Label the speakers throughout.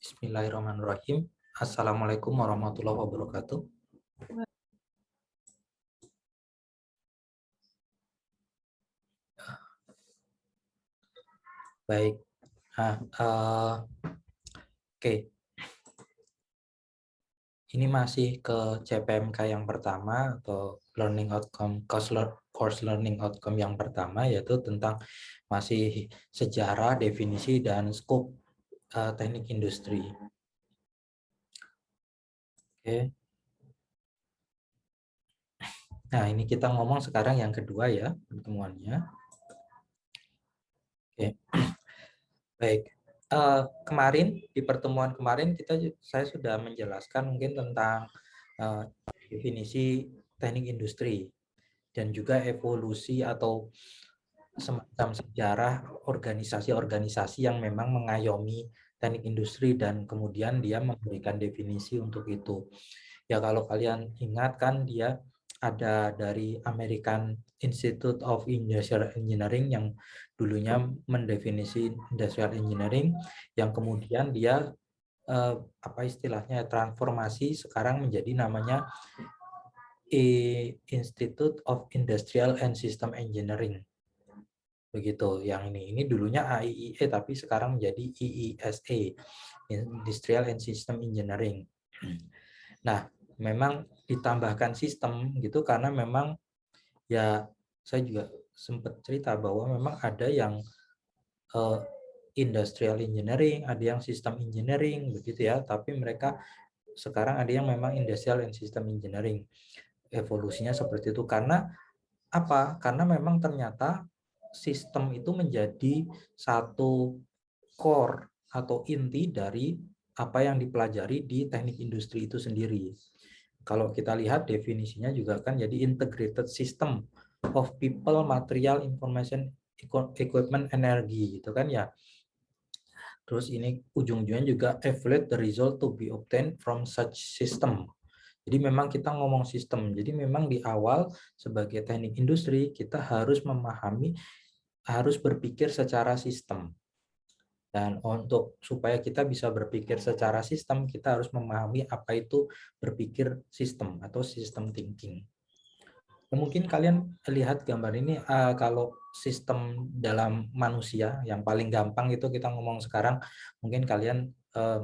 Speaker 1: Bismillahirrahmanirrahim. Assalamualaikum warahmatullahi wabarakatuh. Baik. Nah, oke. Ini masih ke CPMK yang pertama atau learning outcome course learning outcome yang pertama, yaitu tentang masih sejarah, definisi dan scope teknik industri. Oke. Nah, ini kita ngomong sekarang yang kedua ya pertemuannya. Oke. Baik. Kemarin di pertemuan kemarin saya sudah menjelaskan mungkin tentang definisi teknik industri dan juga evolusi atau semacam sejarah organisasi-organisasi yang memang mengayomi teknik industri dan kemudian dia memberikan definisi untuk itu. Ya kalau kalian ingat kan dia ada dari American Institute of Industrial Engineering yang dulunya mendefinisi industrial engineering, yang kemudian dia apa istilahnya transformasi sekarang menjadi namanya Institute of Industrial and System Engineering. Begitu. Yang ini dulunya AIIE tapi sekarang menjadi IISA, Industrial and System Engineering. Nah, memang ditambahkan sistem gitu karena memang ya saya juga sempat cerita bahwa memang ada yang industrial engineering, ada yang sistem engineering begitu ya, tapi mereka sekarang ada yang memang industrial and system engineering. Evolusinya seperti itu karena apa? Karena memang ternyata sistem itu menjadi satu core atau inti dari apa yang dipelajari di teknik industri itu sendiri. Kalau kita lihat definisinya juga kan jadi integrated system of people, material, information, equipment, energy gitu kan ya. Terus ini ujung-ujungnya juga evaluate the result to be obtained from such system. Jadi memang kita ngomong sistem. Jadi memang di awal sebagai teknik industri kita harus memahami, harus berpikir secara sistem. Dan untuk supaya kita bisa berpikir secara sistem, kita harus memahami apa itu berpikir sistem atau system thinking. Mungkin kalian lihat gambar ini, kalau sistem dalam manusia yang paling gampang itu kita ngomong sekarang, mungkin kalian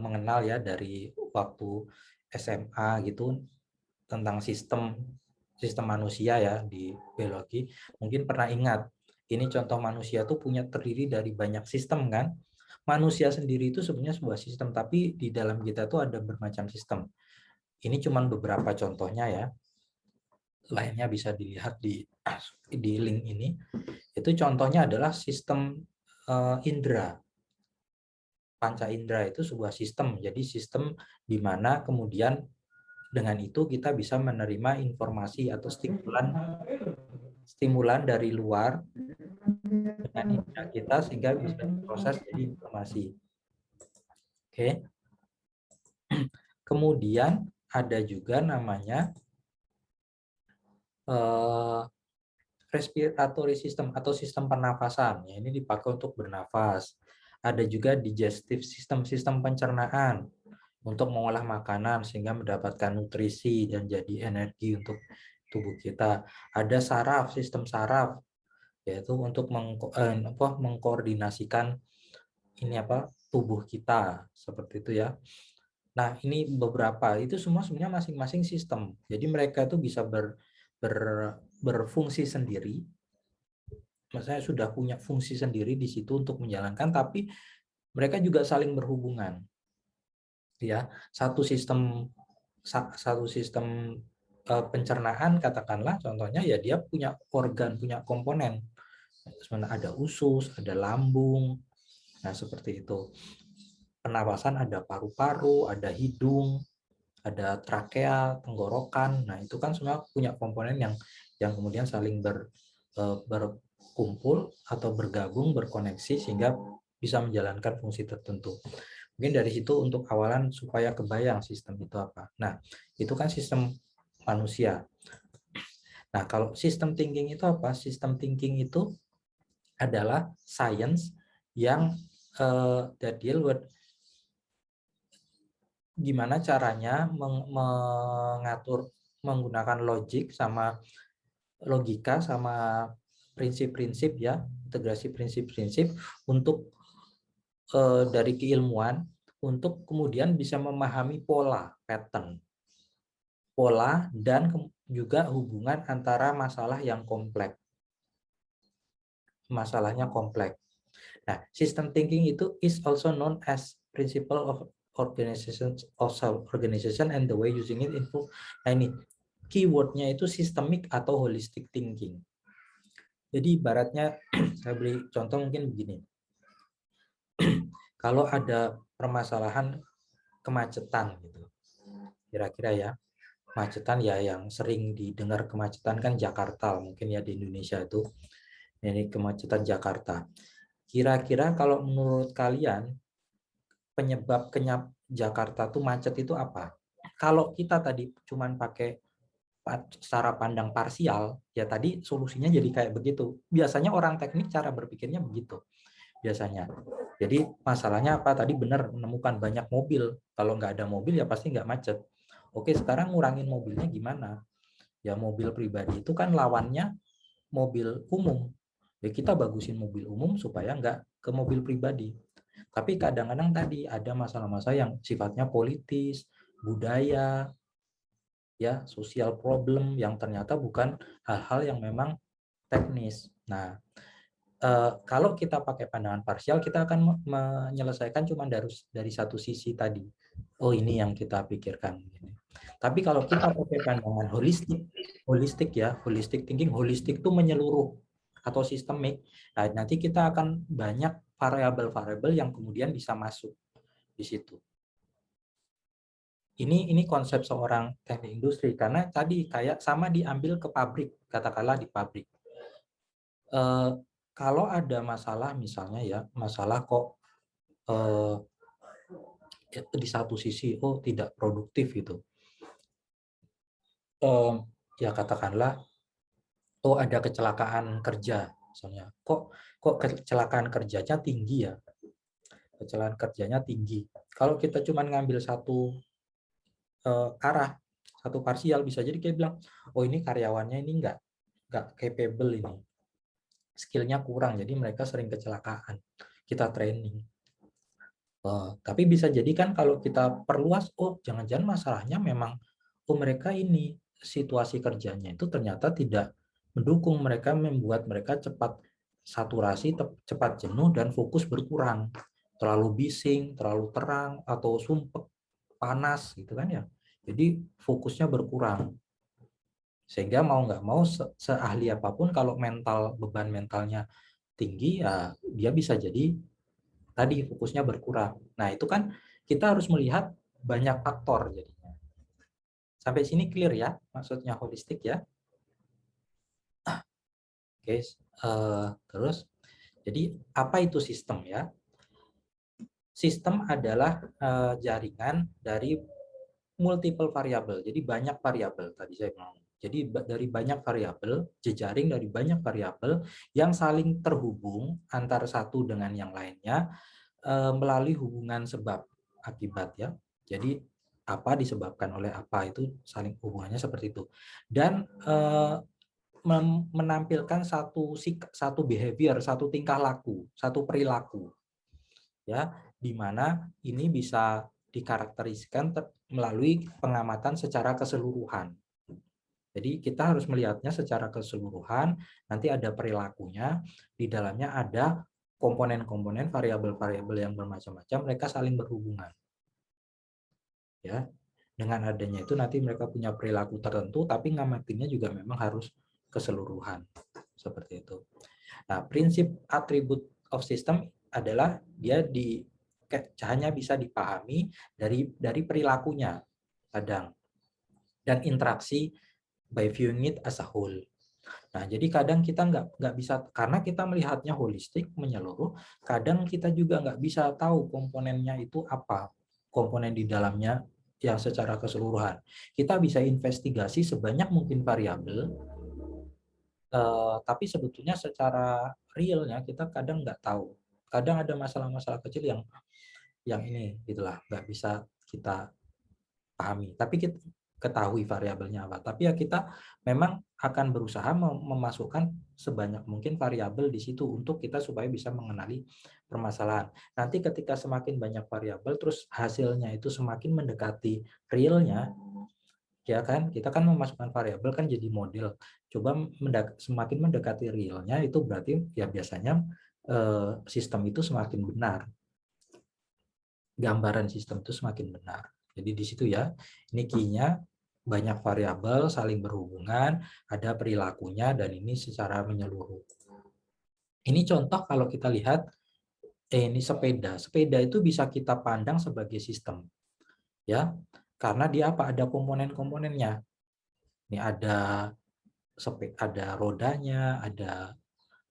Speaker 1: mengenal ya dari waktu SMA gitu tentang sistem manusia ya di biologi. Mungkin pernah ingat, ini contoh manusia tuh punya terdiri dari banyak sistem kan. Manusia sendiri itu sebenarnya sebuah sistem, tapi di dalam kita tuh ada bermacam sistem. Ini cuma beberapa contohnya ya. Lainnya bisa dilihat di link ini. Itu contohnya adalah sistem indera. Panca indera itu sebuah sistem. Jadi sistem di mana kemudian dengan itu kita bisa menerima informasi atau stimulan dari luar dengan indera kita sehingga bisa diproses jadi informasi. Oke. Kemudian ada juga namanya respiratory system atau sistem pernafasan. Ya, ini dipakai untuk bernafas. Ada juga digestive system, sistem pencernaan untuk mengolah makanan sehingga mendapatkan nutrisi dan jadi energi untuk tubuh kita. Ada saraf, sistem saraf, yaitu untuk mengkoordinasikan ini tubuh kita seperti itu ya. Nah, ini beberapa, itu semua sebenarnya masing-masing sistem. Jadi mereka itu bisa berfungsi sendiri. Saya sudah punya fungsi sendiri di situ untuk menjalankan, tapi mereka juga saling berhubungan. Ya, satu sistem pencernaan katakanlah contohnya ya dia punya organ, punya komponen. Sebenarnya ada usus, ada lambung. Nah, seperti itu. Pernapasan ada paru-paru, ada hidung, ada trakea, tenggorokan. Nah, itu kan semua punya komponen yang kemudian saling berkumpul atau bergabung, berkoneksi sehingga bisa menjalankan fungsi tertentu. Mungkin dari situ untuk awalan supaya kebayang sistem itu apa. Nah, itu kan sistem manusia. Nah, kalau sistem thinking itu apa? Sistem thinking itu adalah science yang that deal with gimana caranya mengatur menggunakan logika sama prinsip-prinsip ya, integrasi prinsip-prinsip untuk dari keilmuan untuk kemudian bisa memahami pola, pattern, pola dan juga hubungan antara masalah yang kompleks, masalahnya kompleks. Nah, system thinking itu is also known as principle of organization and the way using it info. Nah, ini keywordnya itu systemic atau holistic thinking. Jadi ibaratnya saya beri contoh mungkin begini. Kalau ada permasalahan kemacetan gitu. Kira-kira ya, kemacetan ya yang sering didengar kemacetan kan Jakarta mungkin ya di Indonesia itu. Ini kemacetan Jakarta. Kira-kira kalau menurut kalian penyebab Jakarta tuh macet itu apa? Kalau kita tadi cuman pakai secara pandang parsial, ya tadi solusinya jadi kayak begitu. Biasanya orang teknik cara berpikirnya begitu. Biasanya. Jadi masalahnya apa? Tadi benar menemukan banyak mobil. Kalau nggak ada mobil ya pasti nggak macet. Oke, sekarang ngurangin mobilnya gimana? Ya mobil pribadi itu kan lawannya mobil umum. Ya kita bagusin mobil umum supaya nggak ke mobil pribadi. Tapi kadang-kadang tadi ada masalah-masalah yang sifatnya politis, budaya, ya sosial problem yang ternyata bukan hal-hal yang memang teknis. Nah, kalau kita pakai pandangan parsial, kita akan menyelesaikan cuma dari satu sisi tadi. Oh, ini yang kita pikirkan. Tapi kalau kita pakai pandangan holistik ya, holistic thinking, holistik itu menyeluruh atau sistemik. Nah, nanti kita akan banyak variabel-variabel yang kemudian bisa masuk di situ. Ini konsep seorang teknik industri karena tadi kayak sama diambil ke pabrik, katakanlah di pabrik. Kalau ada masalah misalnya ya, masalah kok di satu sisi tidak produktif gitu. Ya katakanlah ada kecelakaan kerja misalnya. Kok kecelakaan kerjanya tinggi ya? Kecelakaan kerjanya tinggi. Kalau kita cuma ngambil satu arah, satu parsial bisa jadi kayak bilang, oh ini karyawannya ini nggak capable ini. Skillnya kurang, jadi mereka sering kecelakaan. Kita training. Tapi bisa jadi kan kalau kita perluas, jangan-jangan masalahnya memang, mereka ini situasi kerjanya itu ternyata tidak mendukung mereka, membuat mereka cepat saturasi, cepat jenuh dan fokus berkurang. Terlalu bising, terlalu terang atau sumpek, panas gitu kan ya. Jadi fokusnya berkurang. Sehingga mau nggak mau seahli apapun kalau beban mentalnya tinggi ya dia bisa jadi tadi fokusnya berkurang. Nah, itu kan kita harus melihat banyak faktor jadinya. Sampai sini clear ya, maksudnya holistik ya. Oke, terus jadi apa itu sistem ya? Sistem adalah jaringan dari multiple variabel. Jadi banyak variabel tadi saya bilang. Jadi dari banyak variabel, jejaring dari banyak variabel yang saling terhubung antara satu dengan yang lainnya melalui hubungan sebab akibat ya. Jadi apa disebabkan oleh apa itu saling hubungannya seperti itu. Dan menampilkan satu behavior, satu tingkah laku, satu perilaku ya, di mana ini bisa dikarakteriskan melalui pengamatan secara keseluruhan. Jadi kita harus melihatnya secara keseluruhan, nanti ada perilakunya, di dalamnya ada komponen-komponen variabel-variabel yang bermacam-macam, mereka saling berhubungan. Ya, dengan adanya itu nanti mereka punya perilaku tertentu, tapi ngamatinnya juga memang harus keseluruhan. Seperti itu. Nah, prinsip atribut of system adalah dia hanya bisa dipahami dari perilakunya kadang dan interaksi by viewing it as a whole. Nah, jadi kadang kita nggak bisa karena kita melihatnya holistik menyeluruh, kadang kita juga nggak bisa tahu komponennya itu apa, komponen di dalamnya yang secara keseluruhan. Kita bisa investigasi sebanyak mungkin variabel, tapi sebetulnya secara realnya kita kadang nggak tahu. Kadang ada masalah-masalah kecil yang ini gitulah nggak bisa kita pahami. Tapi kita ketahui variabelnya apa. Tapi ya kita memang akan berusaha memasukkan sebanyak mungkin variabel di situ untuk kita supaya bisa mengenali permasalahan. Nanti ketika semakin banyak variabel, terus hasilnya itu semakin mendekati realnya, ya kan? Kita kan memasukkan variabel kan jadi model. Coba semakin mendekati realnya itu berarti ya biasanya sistem itu semakin benar. Gambaran sistem itu semakin benar. Jadi di situ ya, ini key-nya banyak variabel saling berhubungan, ada perilakunya dan ini secara menyeluruh. Ini contoh kalau kita lihat ini sepeda. Sepeda itu bisa kita pandang sebagai sistem. Ya. Karena dia apa? Ada komponen-komponennya. Ini ada rodanya, ada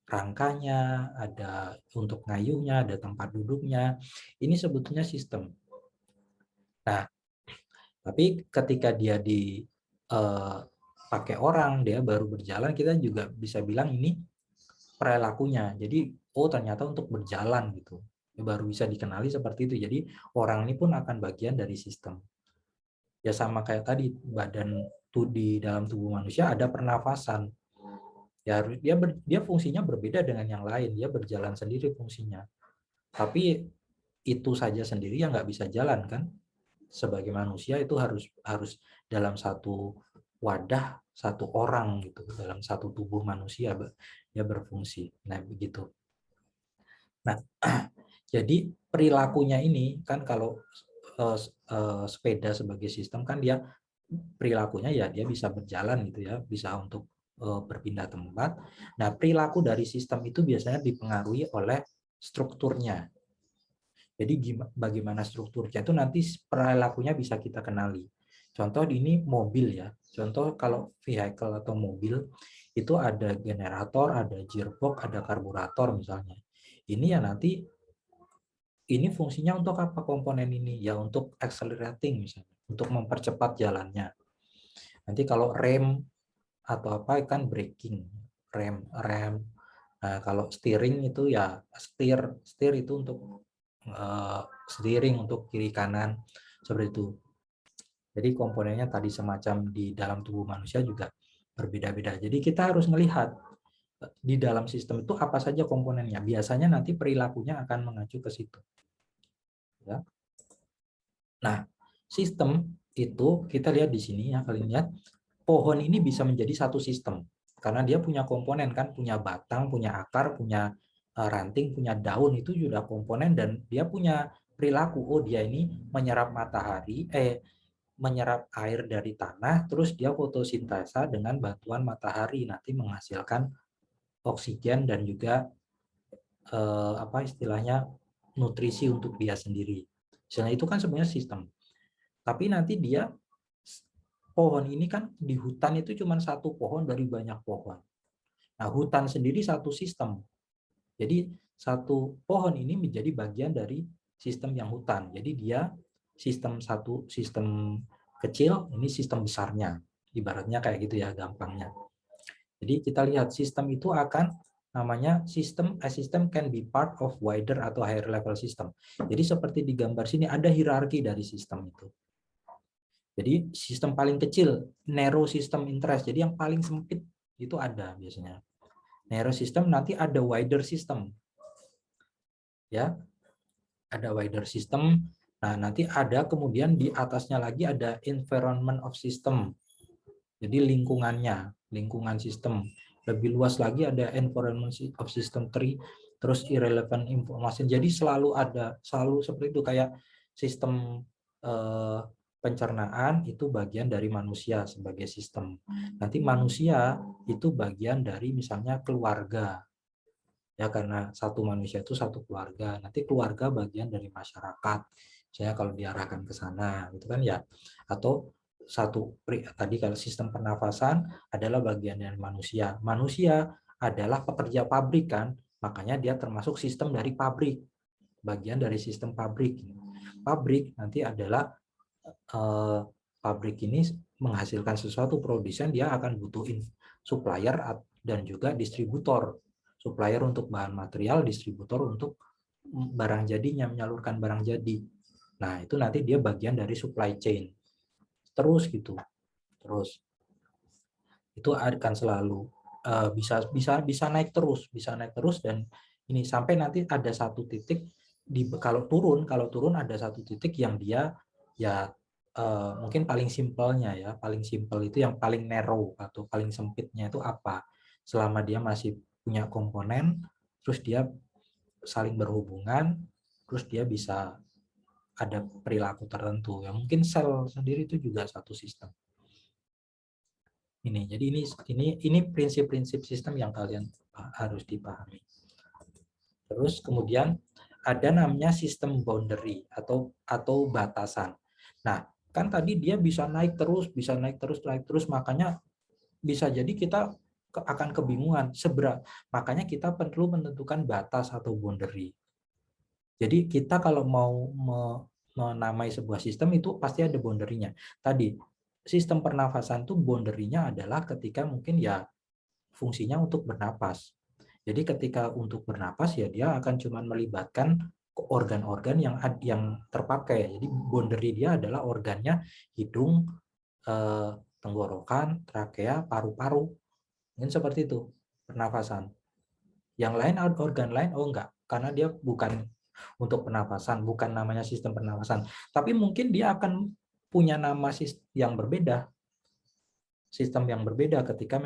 Speaker 1: rangkanya, ada untuk ngayuhnya, ada tempat duduknya. Ini sebetulnya sistem. Nah, tapi ketika dia dipakai orang, dia baru berjalan, kita juga bisa bilang ini perilakunya. Jadi, oh ternyata untuk berjalan gitu. Baru bisa dikenali seperti itu. Jadi, orang ini pun akan bagian dari sistem. Ya sama kayak tadi, badan di dalam tubuh manusia ada pernafasan. Ya dia fungsinya berbeda dengan yang lain. Dia berjalan sendiri fungsinya. Tapi itu saja sendiri ya nggak bisa jalan kan? Sebagai manusia itu harus dalam satu wadah satu orang gitu, dalam satu tubuh manusia dia berfungsi. Nah begitu. Nah jadi perilakunya ini kan kalau sepeda sebagai sistem kan dia perilakunya ya dia bisa berjalan gitu ya, bisa untuk berpindah tempat. Nah perilaku dari sistem itu biasanya dipengaruhi oleh strukturnya. Jadi bagaimana strukturnya itu nanti perilakunya bisa kita kenali. Contoh ini mobil ya. Contoh kalau vehicle atau mobil itu ada generator, ada gearbox, ada karburator misalnya. Ini ya nanti ini fungsinya untuk apa komponen ini? Ya untuk accelerating misalnya, untuk mempercepat jalannya. Nanti kalau rem atau apa kan braking, rem. Nah, kalau steering itu ya steer itu untuk steering untuk kiri kanan seperti itu. Jadi komponennya tadi semacam di dalam tubuh manusia juga berbeda-beda. Jadi kita harus melihat di dalam sistem itu apa saja komponennya. Biasanya nanti perilakunya akan mengacu ke situ. Ya. Nah, sistem itu kita lihat di sini ya, kalian lihat pohon ini bisa menjadi satu sistem karena dia punya komponen kan, punya batang, punya akar, punya ranting, punya daun, itu sudah komponen dan dia punya perilaku. Oh, dia ini menyerap matahari, menyerap air dari tanah, terus dia fotosintesa dengan bantuan matahari nanti menghasilkan oksigen dan juga apa istilahnya nutrisi untuk dia sendiri. Misalnya itu kan sebenarnya sistem. Tapi nanti dia pohon ini kan di hutan itu cuma satu pohon dari banyak pohon. Nah, hutan sendiri satu sistem. Jadi satu pohon ini menjadi bagian dari sistem yang hutan. Jadi dia sistem kecil, ini sistem besarnya. Ibaratnya kayak gitu ya gampangnya. Jadi kita lihat sistem itu akan namanya a system can be part of wider atau higher level system. Jadi seperti di gambar sini ada hierarki dari sistem itu. Jadi sistem paling kecil, narrow system interest. Jadi yang paling sempit itu ada biasanya. Narrow system, nanti ada wider system. Ya. Ada wider system. Nah, nanti ada kemudian di atasnya lagi ada environment of system. Jadi lingkungan sistem. Lebih luas lagi ada environment of system tree, terus irrelevant information. Jadi selalu seperti itu kayak sistem pencernaan itu bagian dari manusia sebagai sistem. Nanti manusia itu bagian dari misalnya keluarga. Ya karena satu manusia itu satu keluarga. Nanti keluarga bagian dari masyarakat. Misalnya kalau diarahkan ke sana gitu kan ya. Atau tadi kalau sistem pernafasan adalah bagian dari manusia. Manusia adalah pekerja pabrik kan, makanya dia termasuk sistem dari pabrik. Bagian dari sistem pabrik. Pabrik nanti adalah pabrik ini menghasilkan sesuatu produsen, dia akan butuhin supplier dan juga distributor. Supplier untuk bahan material, distributor untuk barang jadinya, menyalurkan barang jadi. Nah, itu nanti dia bagian dari supply chain. terus gitu. Terus itu akan selalu bisa bisa naik terus, dan ini sampai nanti ada satu titik kalau turun ada satu titik yang dia ya mungkin paling simpelnya ya, paling simpel itu yang paling narrow atau paling sempitnya itu apa? Selama dia masih punya komponen, terus dia saling berhubungan, terus dia bisa ada perilaku tertentu. Ya mungkin sel sendiri itu juga satu sistem. Jadi ini prinsip-prinsip sistem yang kalian harus dipahami. Terus kemudian ada namanya sistem boundary atau batasan. Nah, kan tadi dia bisa naik terus, makanya bisa jadi kita akan kebingungan makanya kita perlu menentukan batas atau boundary. Jadi kita kalau mau menamai sebuah sistem itu pasti ada boundary-nya. Tadi sistem pernafasan tuh boundary-nya adalah ketika mungkin ya fungsinya untuk bernapas. Jadi ketika untuk bernapas ya dia akan cuma melibatkan organ-organ yang terpakai. Jadi boundary dia adalah organnya hidung, tenggorokan, trakea, paru-paru. Mungkin seperti itu pernafasan. Yang lain organ lain enggak, karena dia bukan untuk pernafasan, bukan namanya sistem pernafasan. Tapi mungkin dia akan punya nama yang berbeda, sistem yang berbeda ketika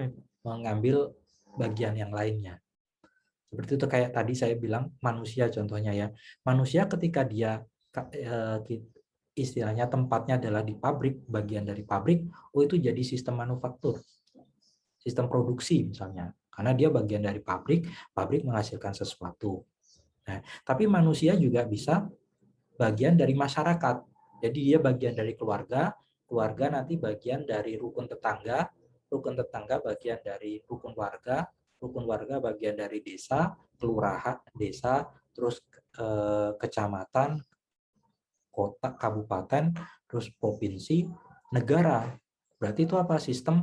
Speaker 1: mengambil bagian yang lainnya. Seperti itu kayak tadi saya bilang manusia contohnya ya. Manusia ketika dia istilahnya tempatnya adalah di pabrik, bagian dari pabrik, itu jadi sistem manufaktur. Sistem produksi misalnya. Karena dia bagian dari pabrik, pabrik menghasilkan sesuatu. Nah, tapi manusia juga bisa bagian dari masyarakat. Jadi dia bagian dari keluarga, keluarga nanti bagian dari rukun tetangga bagian dari rukun warga bagian dari desa, kelurahan, desa, terus kecamatan, kota, kabupaten, terus provinsi, negara. Berarti itu apa? Sistem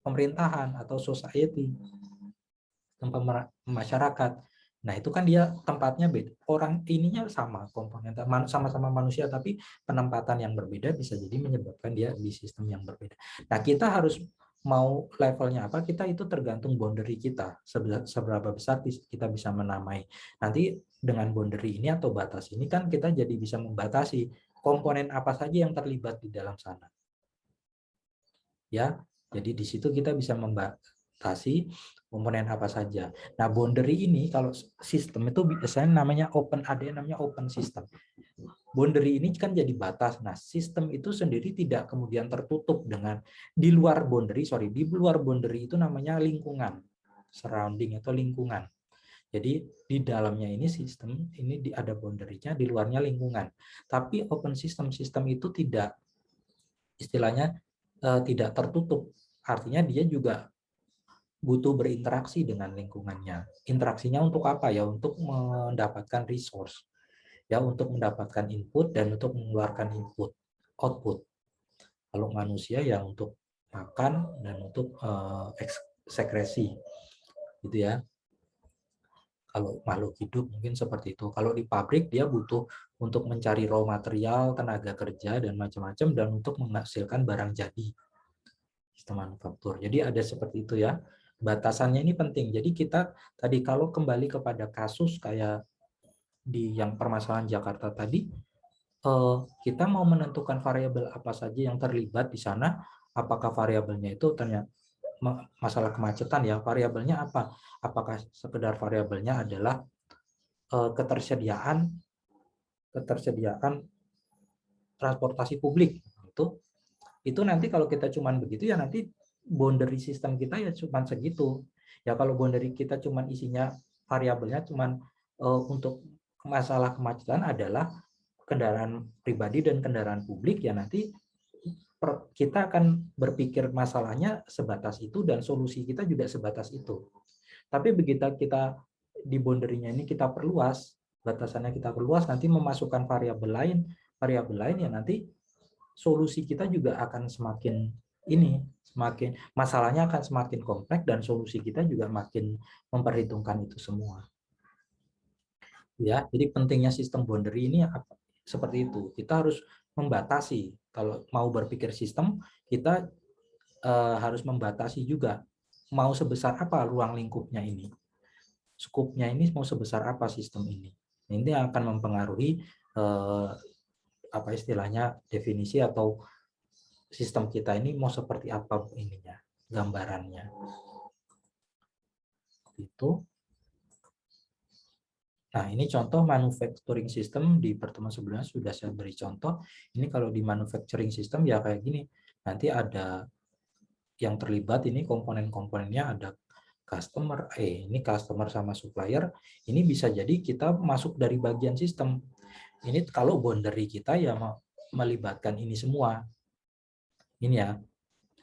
Speaker 1: pemerintahan atau society, sistem masyarakat. Nah, itu kan dia tempatnya beda. Orang ininya sama, komponen sama-sama manusia, tapi penempatan yang berbeda bisa jadi menyebabkan dia di sistem yang berbeda. Nah, kita harus mau levelnya apa, kita itu tergantung boundary kita. Seberapa besar kita bisa menamai. Nanti dengan boundary ini atau batas ini kan kita jadi bisa membatasi komponen apa saja yang terlibat di dalam sana. Ya, jadi di situ kita bisa membatasi komponen apa saja. Nah, boundary ini kalau sistem itu biasanya namanya open, ada yang namanya open system. Boundary ini kan jadi batas. Nah, sistem itu sendiri tidak kemudian tertutup dengan di luar boundary itu namanya lingkungan, surrounding atau lingkungan. Jadi di dalamnya ini sistem ini ada boundary-nya, di luarnya lingkungan. Tapi open system itu tidak istilahnya tidak tertutup. Artinya dia juga butuh berinteraksi dengan lingkungannya. Interaksinya untuk apa ya? Untuk mendapatkan resource. Ya, untuk mendapatkan input dan untuk mengeluarkan output. Kalau manusia ya untuk makan dan untuk sekresi. Gitu ya. Kalau makhluk hidup mungkin seperti itu. Kalau di pabrik dia butuh untuk mencari raw material, tenaga kerja dan macam-macam dan untuk menghasilkan barang jadi. Sistem manufaktur. Jadi ada seperti itu ya. Batasannya ini penting. Jadi kita tadi kalau kembali kepada kasus kayak di yang permasalahan Jakarta tadi, kita mau menentukan variabel apa saja yang terlibat di sana, apakah variabelnya itu ternyata masalah kemacetan ya, variabelnya apa? Apakah sekedar variabelnya adalah ketersediaan transportasi publik itu nanti kalau kita cuman begitu ya nanti boundary sistem kita ya cuman segitu. Ya kalau boundary kita cuman isinya variabelnya cuman untuk masalah kemacetan adalah kendaraan pribadi dan kendaraan publik ya nanti kita akan berpikir masalahnya sebatas itu dan solusi kita juga sebatas itu. Tapi begitu kita di boundary-nya ini kita perluas, batasannya kita perluas, nanti memasukkan variabel lain ya nanti solusi kita juga akan semakin masalahnya akan semakin kompleks dan solusi kita juga makin memperhitungkan itu semua. Ya, jadi pentingnya sistem boundary ini seperti itu. Kita harus membatasi Kalau mau berpikir sistem, kita harus membatasi juga mau sebesar apa ruang lingkupnya ini, skupnya ini mau sebesar apa sistem ini. Ini akan mempengaruhi apa istilahnya definisi atau sistem kita ini mau seperti apa ininya, gambarannya. Itu. Nah, ini contoh manufacturing system di pertemuan sebelumnya sudah saya beri contoh. Ini kalau di manufacturing system ya kayak gini. Nanti ada yang terlibat ini komponen-komponennya, ada customer, ini customer sama supplier. Ini bisa jadi kita masuk dari bagian sistem. Ini kalau boundary kita ya melibatkan ini semua. Ini ya.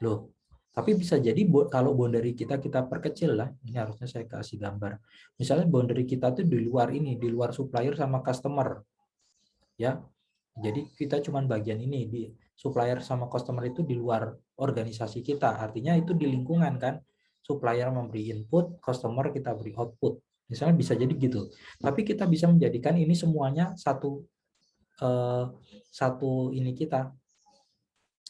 Speaker 1: Loh, tapi bisa jadi kalau boundary kita perkecil lah. Ini harusnya saya kasih gambar. Misalnya boundary kita tuh di luar ini, di luar supplier sama customer. Ya. Jadi kita cuma bagian ini, di supplier sama customer itu di luar organisasi kita. Artinya itu di lingkungan kan. Supplier memberi input, customer kita beri output. Misalnya bisa jadi gitu. Tapi kita bisa menjadikan ini semuanya satu ini kita,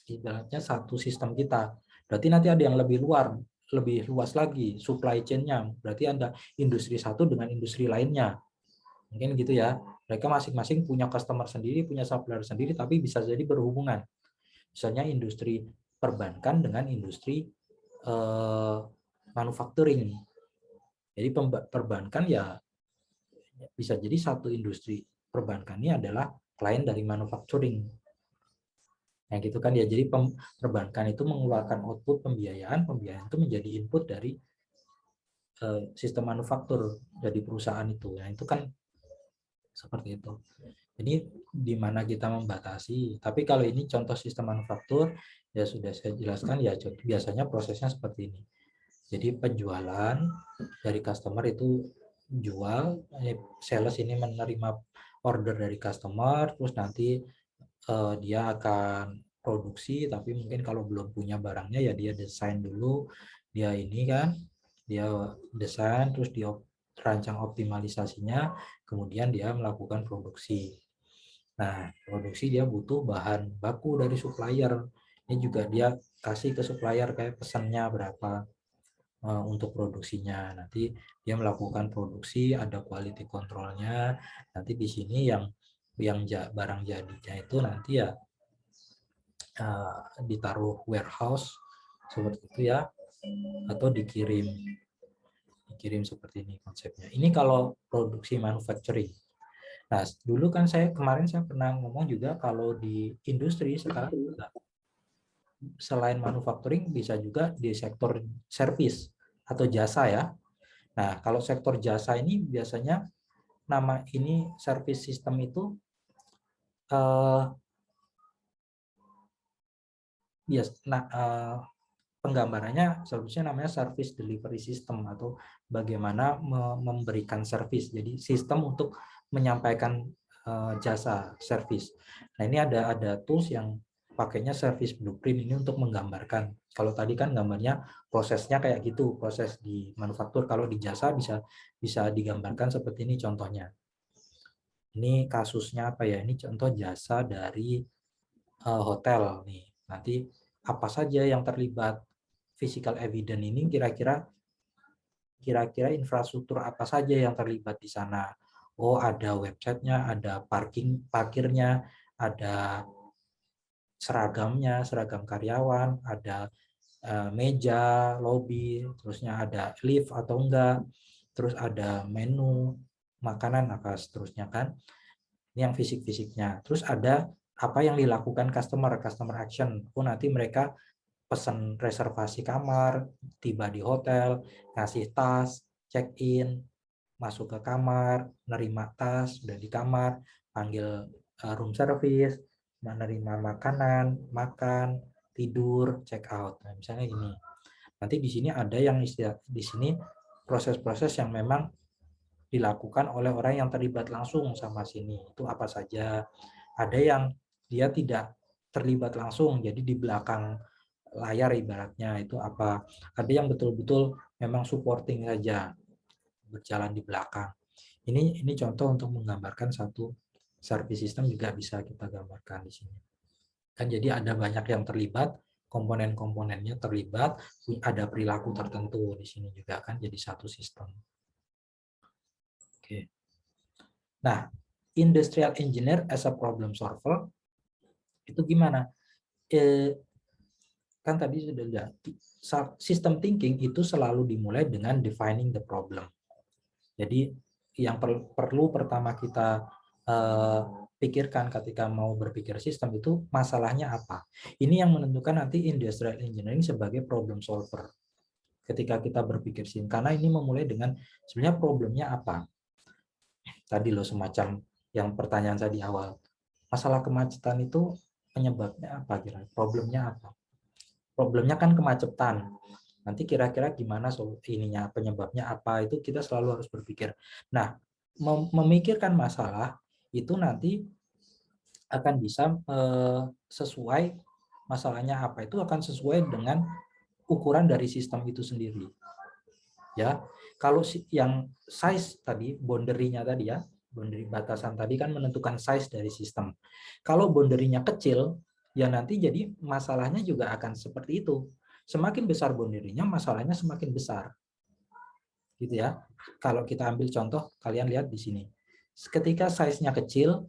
Speaker 1: ibaratnya satu sistem kita. Berarti nanti ada yang lebih luas lagi supply chain-nya. Berarti ada industri satu dengan industri lainnya. Mungkin gitu ya. Mereka masing-masing punya customer sendiri, punya supplier sendiri, tapi bisa jadi berhubungan. Misalnya industri perbankan dengan industri manufacturing. Jadi perbankan ya bisa jadi satu industri perbankan ini adalah klien dari manufacturing. Nah, gitu kan ya. Jadi perbankan itu mengeluarkan output pembiayaan itu menjadi input dari sistem manufaktur dari perusahaan itu. Nah, itu kan seperti itu. Jadi di mana kita membatasi. Tapi kalau ini contoh sistem manufaktur ya sudah saya jelaskan ya, biasanya prosesnya seperti ini. Jadi penjualan dari customer itu jual, sales ini menerima order dari customer, terus nanti dia akan produksi, tapi mungkin kalau belum punya barangnya ya dia desain dulu, dia ini kan, dia desain, terus dia rancang optimalisasinya, kemudian dia melakukan produksi. Nah, produksi dia butuh bahan baku dari supplier. Ini juga dia kasih ke supplier kayak pesannya berapa untuk produksinya. Nanti dia melakukan produksi, ada quality controlnya. Nanti di sini yang barang jadinya itu nanti ya ditaruh warehouse seperti itu ya, atau dikirim seperti ini konsepnya. Ini kalau produksi manufacturing. Nah, dulu kan kemarin saya pernah ngomong juga kalau di industri sekarang juga selain manufacturing bisa juga di sektor service atau jasa ya. Nah, kalau sektor jasa ini biasanya nama ini service system itu penggambarannya seharusnya namanya service delivery system atau bagaimana memberikan service. Jadi sistem untuk menyampaikan jasa service. Nah, ini ada tools yang pakainya service blueprint ini untuk menggambarkan. Kalau tadi kan gambarnya prosesnya kayak gitu, proses di manufaktur. Kalau di jasa bisa digambarkan seperti ini contohnya. Ini kasusnya apa ya? Ini contoh jasa dari hotel nih. Nanti apa saja yang terlibat physical evidence ini, kira-kira infrastruktur apa saja yang terlibat di sana. Oh, ada websitenya, ada parkirnya, ada seragam karyawan, ada meja, lobby, terusnya ada lift atau enggak, terus ada menu, makanan, apa seterusnya kan. Ini yang fisik-fisiknya. Terus ada apa yang dilakukan customer action. Oh, nanti mereka pesan reservasi kamar, tiba di hotel, ngasih tas, check-in, masuk ke kamar, nerima tas, udah di kamar, panggil room service, menerima makanan, makan, tidur, check out. Nah, misalnya ini. Nanti di sini ada yang di sini proses-proses yang memang dilakukan oleh orang yang terlibat langsung sama sini. Itu apa saja. Ada yang dia tidak terlibat langsung, jadi di belakang layar ibaratnya itu apa. Ada yang betul-betul memang supporting saja, berjalan di belakang. Ini contoh untuk menggambarkan satu service system juga bisa kita gambarkan di sini. Kan jadi ada banyak yang terlibat, komponen-komponennya terlibat, ada perilaku tertentu di sini juga kan jadi satu sistem. Oke. Nah, industrial engineer as a problem solver itu gimana? Kan tadi sudah lihat, sistem thinking itu selalu dimulai dengan defining the problem. Jadi yang perlu pertama kita pikirkan ketika mau berpikir sistem itu masalahnya apa. Ini yang menentukan nanti industrial engineering sebagai problem solver. Ketika kita berpikir sistem, karena ini memulai dengan sebenarnya problemnya apa. Tadi loh semacam yang pertanyaan saya di awal. Masalah kemacetan itu penyebabnya apa kira? Problemnya apa? Problemnya kan kemacetan. Nanti kira-kira gimana ininya penyebabnya apa itu kita selalu harus berpikir. Nah, memikirkan masalah itu nanti akan bisa sesuai masalahnya apa itu akan sesuai dengan ukuran dari sistem itu sendiri. Ya, kalau yang size tadi, boundary-nya tadi ya, boundary batasan tadi kan menentukan size dari sistem. Kalau boundary-nya kecil, ya nanti jadi masalahnya juga akan seperti itu. Semakin besar boundary-nya, masalahnya semakin besar. Gitu ya. Kalau kita ambil contoh, kalian lihat di sini. Ketika size-nya kecil,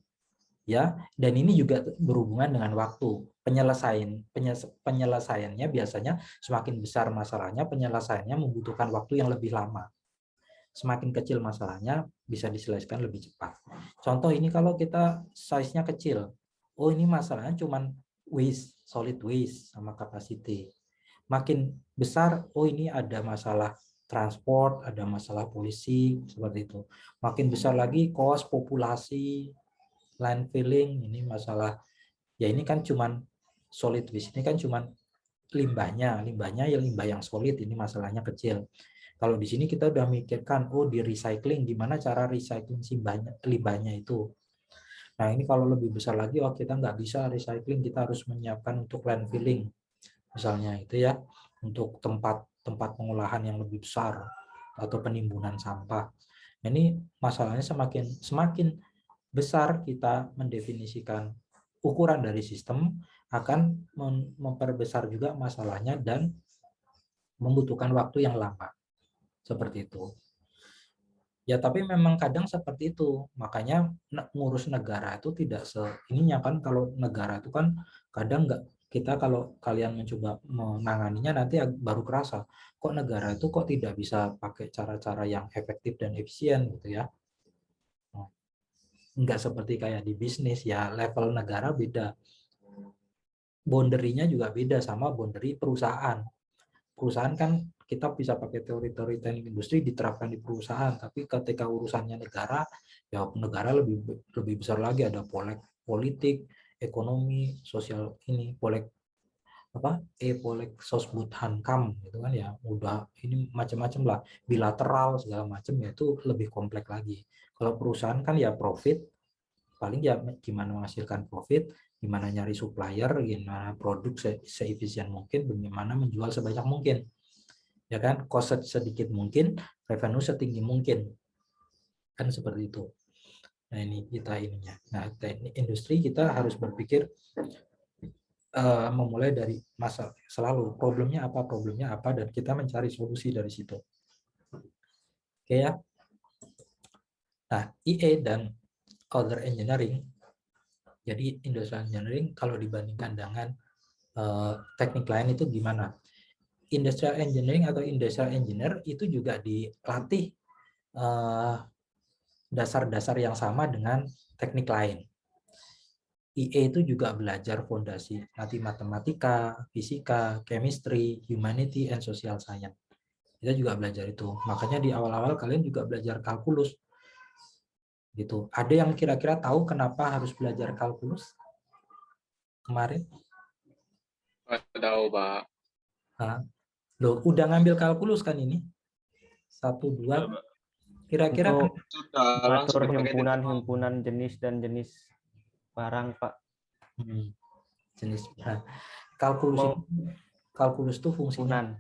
Speaker 1: ya, dan ini juga berhubungan dengan waktu. Penyelesaiannya biasanya semakin besar masalahnya, penyelesaiannya membutuhkan waktu yang lebih lama. Semakin kecil masalahnya bisa diselesaikan lebih cepat. Contoh ini kalau kita size-nya kecil, oh ini masalahnya cuman waste, solid waste sama capacity. Makin besar, oh ini ada masalah transport, ada masalah polisi, seperti itu. Makin besar lagi cost, populasi, landfilling, ini masalah, ya ini kan cuman solid waste, ini kan cuman limbahnya ya limbah yang solid, ini masalahnya kecil. Kalau di sini kita udah mikirkan, oh di recycling, gimana cara recycling limbahnya itu. Nah ini kalau lebih besar lagi, oh kita nggak bisa recycling, kita harus menyiapkan untuk landfilling, misalnya itu ya, untuk tempat pengolahan yang lebih besar atau penimbunan sampah. Ini masalahnya semakin besar kita mendefinisikan ukuran dari sistem akan memperbesar juga masalahnya dan membutuhkan waktu yang lama. Seperti itu. Ya, tapi memang kadang seperti itu. Makanya ngurus negara itu tidak ininya kan, kalau negara itu kan kadang nggak, kita kalau kalian mencoba menanganinya nanti baru kerasa kok negara itu kok tidak bisa pakai cara-cara yang efektif dan efisien gitu ya. Nggak seperti kayak di bisnis ya, level negara beda. Boundary-nya juga beda sama boundary perusahaan. Perusahaan kan kita bisa pakai teori-teori teknik industri diterapkan di perusahaan, tapi ketika urusannya negara, ya negara lebih besar lagi, ada politik, ekonomi, sosial ini, polek sosbud hankam gitu kan ya, udah ini macam-macam lah, bilateral segala macam, ya itu lebih kompleks lagi. Kalau perusahaan kan ya profit, paling ya gimana menghasilkan profit, gimana nyari supplier, gimana produk seefisien mungkin, bagaimana menjual sebanyak mungkin. Ya kan, cost sedikit mungkin, revenue setinggi mungkin. Kan seperti itu. Nah, ini kita ininya. Nah, teknik industri kita harus berpikir memulai dari masalah, selalu problemnya apa, dan kita mencari solusi dari situ. Oke ya. Nah, IE dan other engineering, jadi industrial engineering kalau dibandingkan dengan teknik lain itu gimana? Industrial engineering atau industrial engineer itu juga dilatih dasar-dasar yang sama dengan teknik lain. IE itu juga belajar fondasi nanti matematika, fisika, chemistry, humanity, and social science. Kita juga belajar itu. Makanya di awal-awal kalian juga belajar kalkulus. Gitu. Ada yang kira-kira tahu kenapa harus belajar kalkulus kemarin?
Speaker 2: Tahu, Pak.
Speaker 1: Hah? Loh, udah ngambil kalkulus kan ini? 1, 2. Kira-kira
Speaker 3: Untuk
Speaker 2: langsung
Speaker 3: mengatur
Speaker 2: dipakai di
Speaker 3: himpunan jenis dan jenis barang, Pak.
Speaker 1: Jenis. Nah, kalkulus itu fungsinya.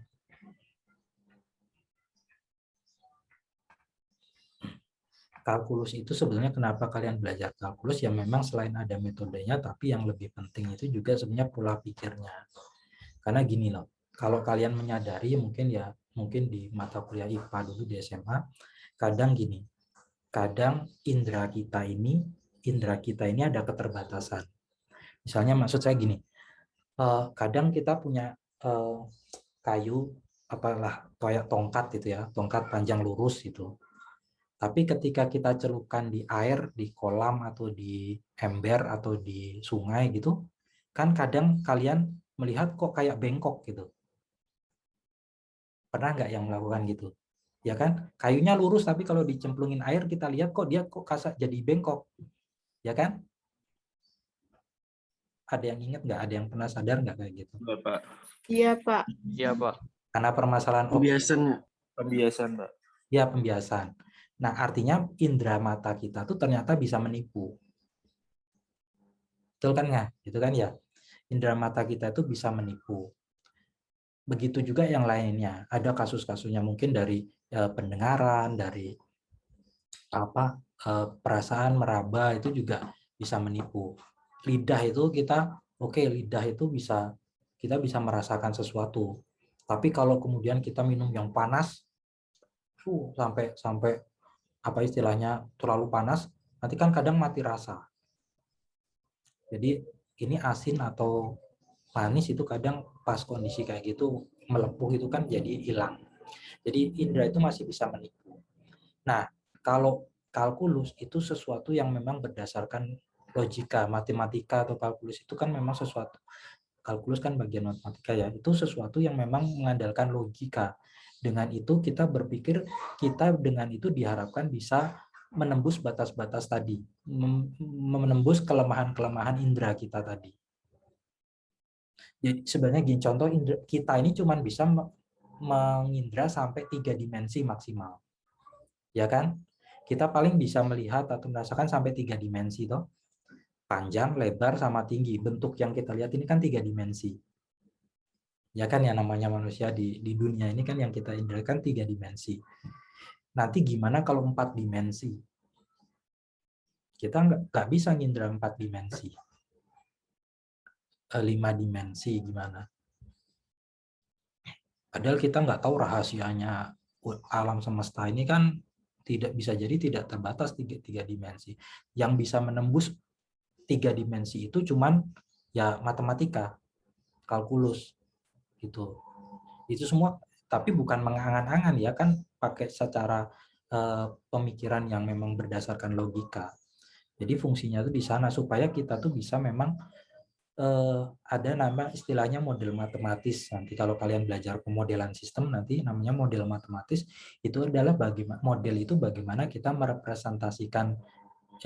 Speaker 1: kalkulus itu sebenarnya kenapa kalian belajar kalkulus ya memang selain ada metodenya tapi yang lebih penting itu juga sebenarnya pola pikirnya. Karena gini loh, kalau kalian menyadari mungkin di mata kuliah IPA dulu di SMA kadang gini, kadang indera kita ini ada keterbatasan. Misalnya maksud saya gini, kadang kita punya kayu apalah kayak tongkat gitu ya, tongkat panjang lurus gitu. Tapi ketika kita celupkan di air, di kolam atau di ember atau di sungai gitu, kan kadang kalian melihat kok kayak bengkok gitu. Pernah nggak yang melakukan gitu? Ya kan? Kayunya lurus tapi kalau dicemplungin air kita lihat kok dia kok jadi bengkok. Ya kan? Ada yang ingat nggak? Ada yang pernah sadar nggak kayak gitu?
Speaker 2: Bapak.
Speaker 4: Iya, Pak.
Speaker 3: Iya, Pak.
Speaker 1: Karena permasalahan
Speaker 2: Pembiasan, Pak.
Speaker 1: ya pembiasan. Nah, artinya indera mata kita tuh ternyata bisa menipu. Betul kan nggak? Gitu kan ya? Indera mata kita itu bisa menipu. Begitu juga yang lainnya. Ada kasus-kasusnya mungkin dari pendengaran, dari perasaan meraba itu juga bisa menipu. Lidah itu lidah itu kita bisa merasakan sesuatu. Tapi kalau kemudian kita minum yang panas, sampai apa istilahnya terlalu panas, nanti kan kadang mati rasa. Jadi ini asin atau manis itu kadang pas kondisi kayak gitu melepuh itu kan jadi hilang. Jadi indera itu masih bisa menipu. Nah, kalau kalkulus itu sesuatu yang memang berdasarkan logika, matematika atau kalkulus itu kan memang sesuatu. Kalkulus kan bagian matematika ya. Itu sesuatu yang memang mengandalkan logika. Dengan itu kita berpikir kita dengan itu diharapkan bisa menembus batas-batas tadi, menembus kelemahan-kelemahan indera kita tadi. Jadi sebenarnya gini, contoh kita ini cuma bisa mengindra sampai 3 dimensi maksimal. Ya kan? Kita paling bisa melihat atau merasakan sampai 3 dimensi toh. Panjang, lebar, sama tinggi. Bentuk yang kita lihat ini kan 3 dimensi. Ya kan ya namanya manusia di dunia ini kan yang kita indra kan 3 dimensi. Nanti gimana kalau 4 dimensi? Kita nggak bisa ngindra 4 dimensi. 5 dimensi gimana? Padahal kita nggak tahu rahasianya alam semesta ini kan tidak bisa jadi tidak terbatas 3 dimensi. Yang bisa menembus 3 dimensi itu cuman ya matematika, kalkulus gitu. Itu semua tapi bukan mengangan-angan ya kan pakai secara pemikiran yang memang berdasarkan logika. Jadi fungsinya itu di sana supaya kita tuh bisa memang ada nama istilahnya model matematis. Nanti kalau kalian belajar pemodelan sistem nanti namanya model matematis. Itu adalah bagaimana kita merepresentasikan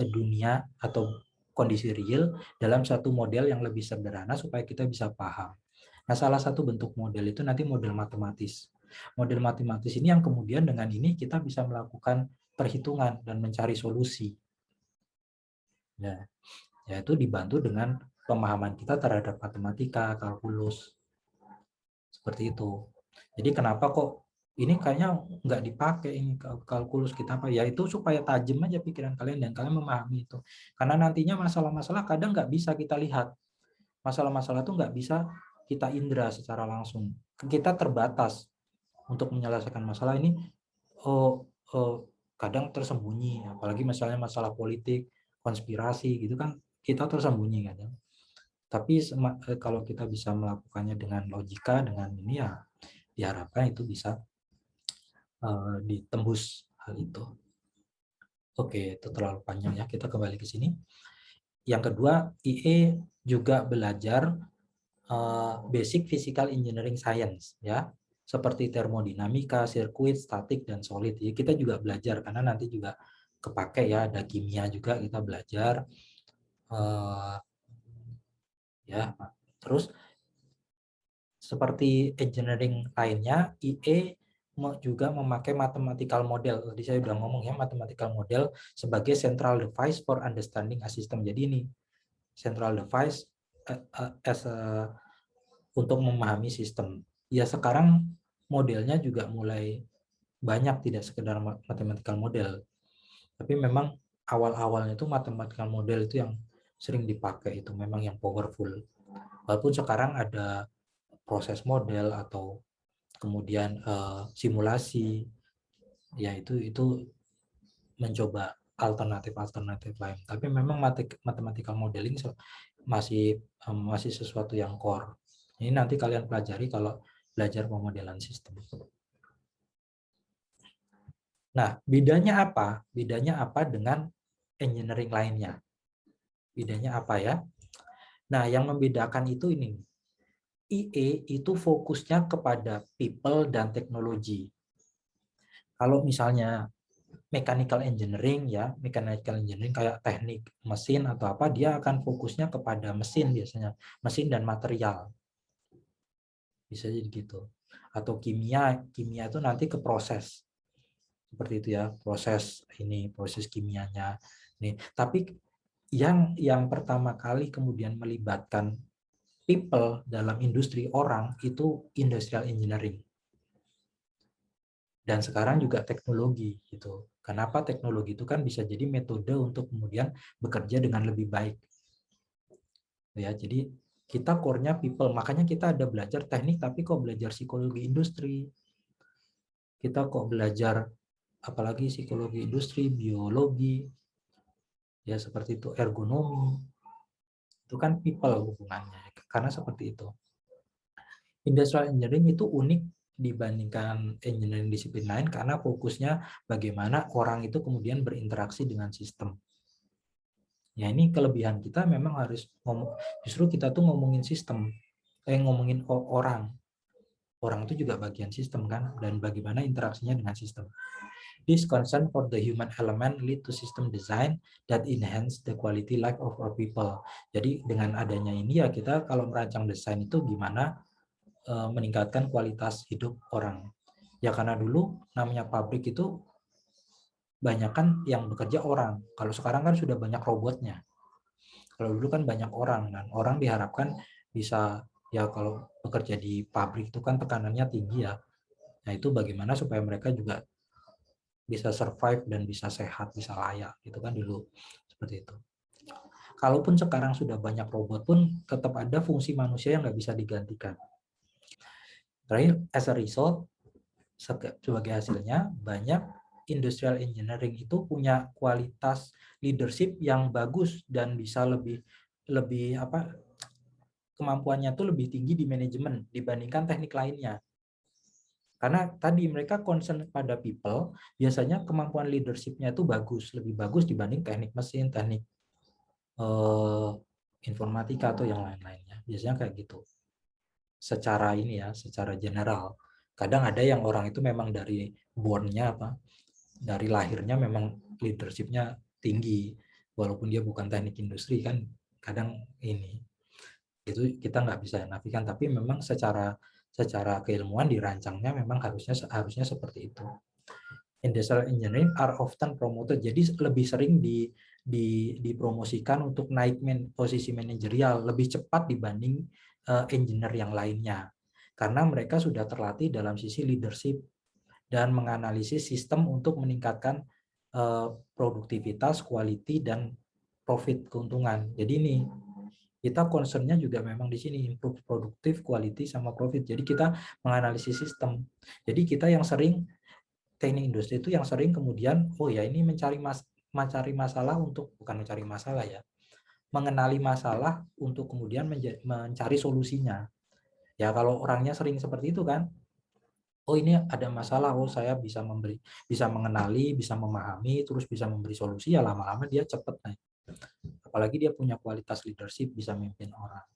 Speaker 1: dunia atau kondisi real dalam satu model yang lebih sederhana supaya kita bisa paham. Nah, salah satu bentuk model itu nanti model matematis. Model matematis ini yang kemudian dengan ini kita bisa melakukan perhitungan dan mencari solusi. Ya, yaitu dibantu dengan pemahaman kita terhadap matematika, kalkulus. Seperti itu. Jadi kenapa kok ini kayaknya nggak dipakai ini kalkulus kita apa? Ya itu supaya tajam aja pikiran kalian dan kalian memahami itu. Karena nantinya masalah-masalah kadang nggak bisa kita lihat. Masalah-masalah itu nggak bisa kita indra secara langsung. Kita terbatas untuk menyelesaikan masalah ini. Kadang tersembunyi, apalagi misalnya masalah politik, konspirasi gitu kan kita tersembunyi kadang. Tapi kalau kita bisa melakukannya dengan logika, dengan ini ya diharapkan itu bisa ditembus hal itu. Oke, itu terlalu panjang ya. Kita kembali ke sini. Yang kedua, IE juga belajar basic physical engineering science ya, seperti termodinamika, sirkuit, statik dan solid. Jadi kita juga belajar karena nanti juga kepake ya, ada kimia juga kita belajar. Ya, terus seperti engineering lainnya, IE juga memakai mathematical model. Tadi saya sudah ngomong ya, mathematical model sebagai central device for understanding a system. Jadi ini central device untuk memahami sistem. Ya sekarang modelnya juga mulai banyak, tidak sekedar mathematical model. Tapi memang awal-awalnya itu mathematical model itu yang sering dipakai, itu memang yang powerful. Walaupun sekarang ada proses model atau kemudian simulasi, ya itu mencoba alternatif lain. Tapi memang mathematical modeling masih sesuatu yang core. Ini nanti kalian pelajari kalau belajar pemodelan sistem. Nah, bedanya apa? Bedanya apa dengan engineering lainnya? Bedanya apa ya? Nah, yang membedakan itu ini. IE itu fokusnya kepada people dan teknologi. Kalau misalnya mechanical engineering ya, mechanical engineering kayak teknik mesin atau apa, dia akan fokusnya kepada mesin biasanya, mesin dan material. Bisa jadi gitu. Atau kimia itu nanti ke proses. Seperti itu ya, proses kimianya. Nih, tapi yang pertama kali kemudian melibatkan people dalam industri orang itu industrial engineering. Dan sekarang juga teknologi gitu. Kenapa teknologi itu kan bisa jadi metode untuk kemudian bekerja dengan lebih baik. Ya, jadi kita core-nya people, makanya kita ada belajar teknik tapi kok belajar psikologi industri. Kita kok belajar apalagi psikologi industri, biologi, ya seperti itu, ergonomi. Itu kan people hubungannya, karena seperti itu. Industrial engineering itu unik dibandingkan engineering disiplin lain karena fokusnya bagaimana orang itu kemudian berinteraksi dengan sistem. Ya ini kelebihan kita memang harus justru kita tuh ngomongin sistem, ngomongin orang. Orang itu juga bagian sistem kan, dan bagaimana interaksinya dengan sistem. This concern for the human element lead to system design that enhance the quality life of our people. Jadi dengan adanya ini ya kita kalau merancang desain itu gimana meningkatkan kualitas hidup orang. Ya karena dulu namanya pabrik itu banyak kan yang bekerja orang. Kalau sekarang kan sudah banyak robotnya. Kalau dulu kan banyak orang, dan orang diharapkan bisa, ya kalau bekerja di pabrik itu kan tekanannya tinggi ya. Nah itu bagaimana supaya mereka juga bisa survive dan bisa sehat, bisa layak gitu kan dulu. Seperti itu. Kalaupun sekarang sudah banyak robot pun tetap ada fungsi manusia yang nggak bisa digantikan. Terakhir, as a result, sebagai hasilnya banyak industrial engineering itu punya kualitas leadership yang bagus dan bisa lebih kemampuannya tuh lebih tinggi di manajemen dibandingkan teknik lainnya. Karena tadi mereka concern pada people, biasanya kemampuan leadership-nya itu lebih bagus dibanding teknik mesin, teknik informatika atau yang lain-lainnya. Biasanya kayak gitu. Secara ini ya, secara general. Kadang ada yang orang itu memang dari born-nya dari lahirnya memang leadership-nya tinggi, walaupun dia bukan teknik industri kan, kadang ini itu kita nggak bisa nafikan, tapi memang secara keilmuan dirancangnya memang harusnya seperti itu. Industrial engineering are often promoted, jadi lebih sering dipromosikan untuk naik posisi manajerial lebih cepat dibanding engineer yang lainnya, karena mereka sudah terlatih dalam sisi leadership dan menganalisis sistem untuk meningkatkan produktivitas, quality, dan profit, keuntungan. Jadi ini kita concernnya juga memang di sini improve produktif, quality, sama profit. Jadi kita menganalisis sistem. Jadi kita yang sering teknik industri itu yang sering kemudian oh ya ini mencari masalah untuk bukan mencari masalah ya, mengenali masalah untuk kemudian mencari solusinya. Ya kalau orangnya sering seperti itu kan, oh ini ada masalah, oh saya bisa mengenali, bisa memahami, terus bisa memberi solusi, ya lama-lama dia cepat naik. Apalagi dia punya kualitas leadership, bisa memimpin orang.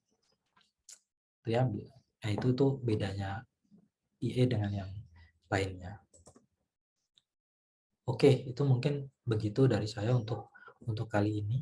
Speaker 1: Itu ya, nah itu tuh bedanya IE dengan yang lainnya. Oke, itu mungkin begitu dari saya untuk kali ini.